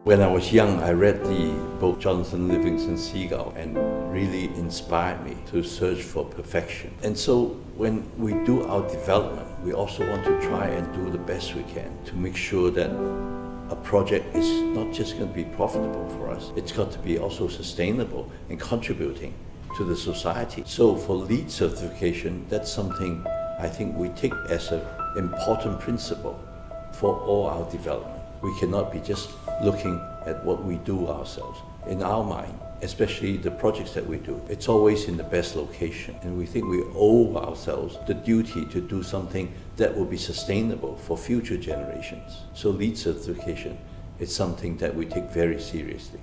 When I was young, I read the book Jonathan Livingston Seagull and really inspired me to search for perfection. And so when we do our development, we also want to try and do the best we can to make sure that a project is not just going to be profitable for us, it's got to be also sustainable and contributing to the society. So for LEED certification, that's something I think we take as an important principle for all our development. We cannot be just looking at what we do ourselves. In our mind, especially the projects that we do, it's always in the best location. And we think we owe ourselves the duty to do something that will be sustainable for future generations. So LEED certification is something that we take very seriously.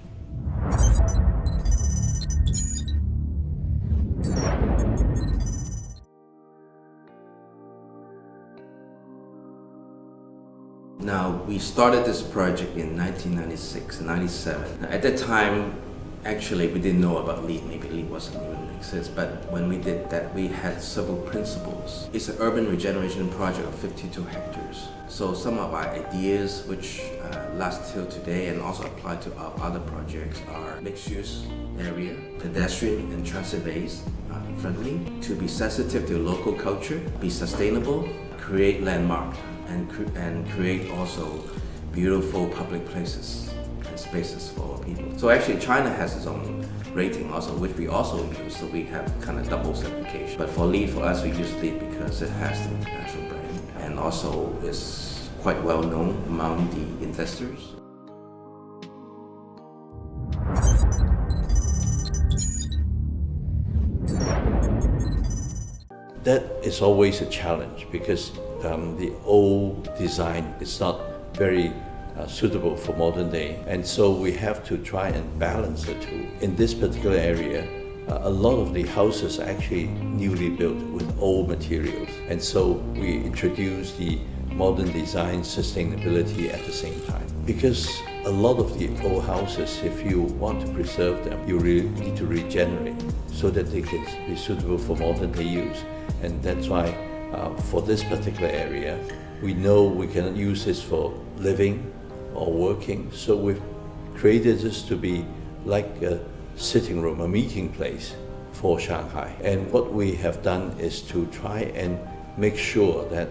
Now, we started this project in 1996, 97. At that time, actually, we didn't know about LEED. Maybe LEED wasn't even exist. But when we did that, we had several principles. It's an urban regeneration project of 52 hectares. So some of our ideas, which last till today and also apply to our other projects, are mixed-use area, pedestrian and transit-based, friendly, to be sensitive to local culture, be sustainable, create landmark, and create also beautiful public places and spaces for people. So actually China has its own rating also, which we also use, so we have kind of double certification. But for LEED, for us, we use LEED because it has the international brand and also is quite well known among the investors. That is always a challenge because the old design is not very suitable for modern day, and so we have to try and balance the two. In this particular area, a lot of the houses are actually newly built with old materials, and so we introduce the modern design sustainability at the same time. Because a lot of the old houses, if you want to preserve them, you really need to regenerate so that they can be suitable for modern day use. And that's why for this particular area, we know we cannot use this for living or working, so we've created this to be like a sitting room, a meeting place for Shanghai. And what we have done is to try and make sure that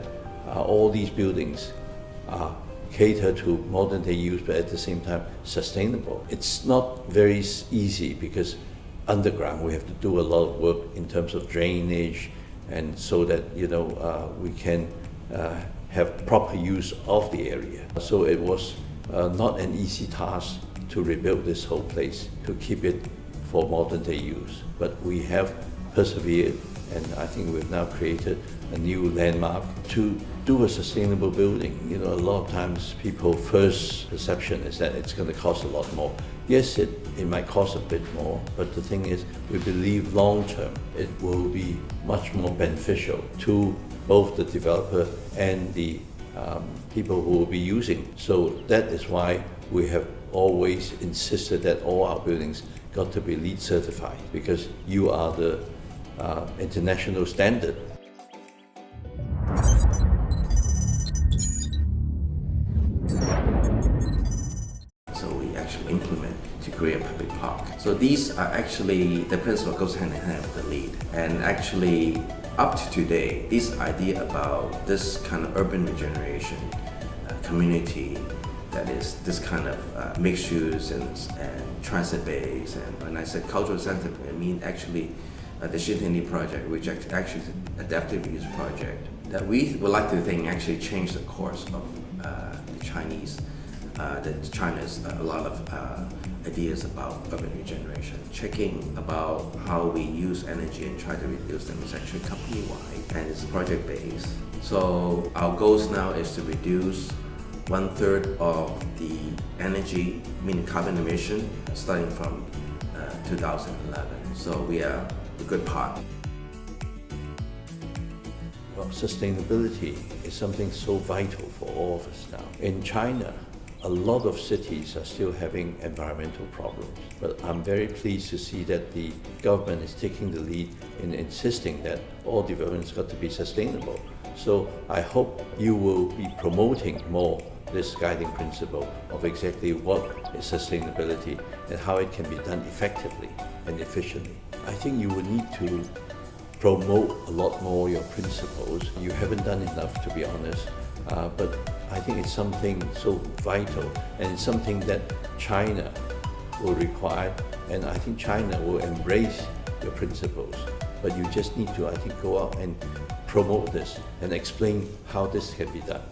all these buildings are cater to modern day use, but at the same time sustainable. It's not very easy because underground we have to do a lot of work in terms of drainage, and so that we can have proper use of the area. So it was not an easy task to rebuild this whole place, to keep it for modern day use. But we have persevered, and I think we've now created a new landmark to do a sustainable building. A lot of times people's first perception is that it's going to cost a lot more. Yes, it might cost a bit more, but the thing is, we believe long term it will be much more beneficial to both the developer and the people who will be using. So that is why we have always insisted that all our buildings got to be LEED certified, because you are the international standard. So we actually implement to create a public park. So these are actually, the principle goes hand in hand with the LEED. And actually, up to today, this idea about this kind of urban regeneration community that is this kind of mixed use and transit-based, and when I said cultural center, I mean actually the Xintiandi project, which actually is an adaptive use project that we would like to think actually changed the course of the Chinese. That China's a lot of ideas about urban regeneration. Checking about how we use energy and try to reduce them is actually company-wide and it's project-based. So our goals now is to reduce 1/3 of the energy, meaning carbon emission, starting from 2011. So we are a good part. Well, sustainability is something so vital for all of us now. In China, a lot of cities are still having environmental problems, but I'm very pleased to see that the government is taking the lead in insisting that all developments got to be sustainable. So I hope you will be promoting more this guiding principle of exactly what is sustainability and how it can be done effectively and efficiently. I think you will need to promote a lot more your principles. You haven't done enough, to be honest, but I think it's something so vital, and it's something that China will require, and I think China will embrace your principles. But you just need to, I think, go out and promote this and explain how this can be done.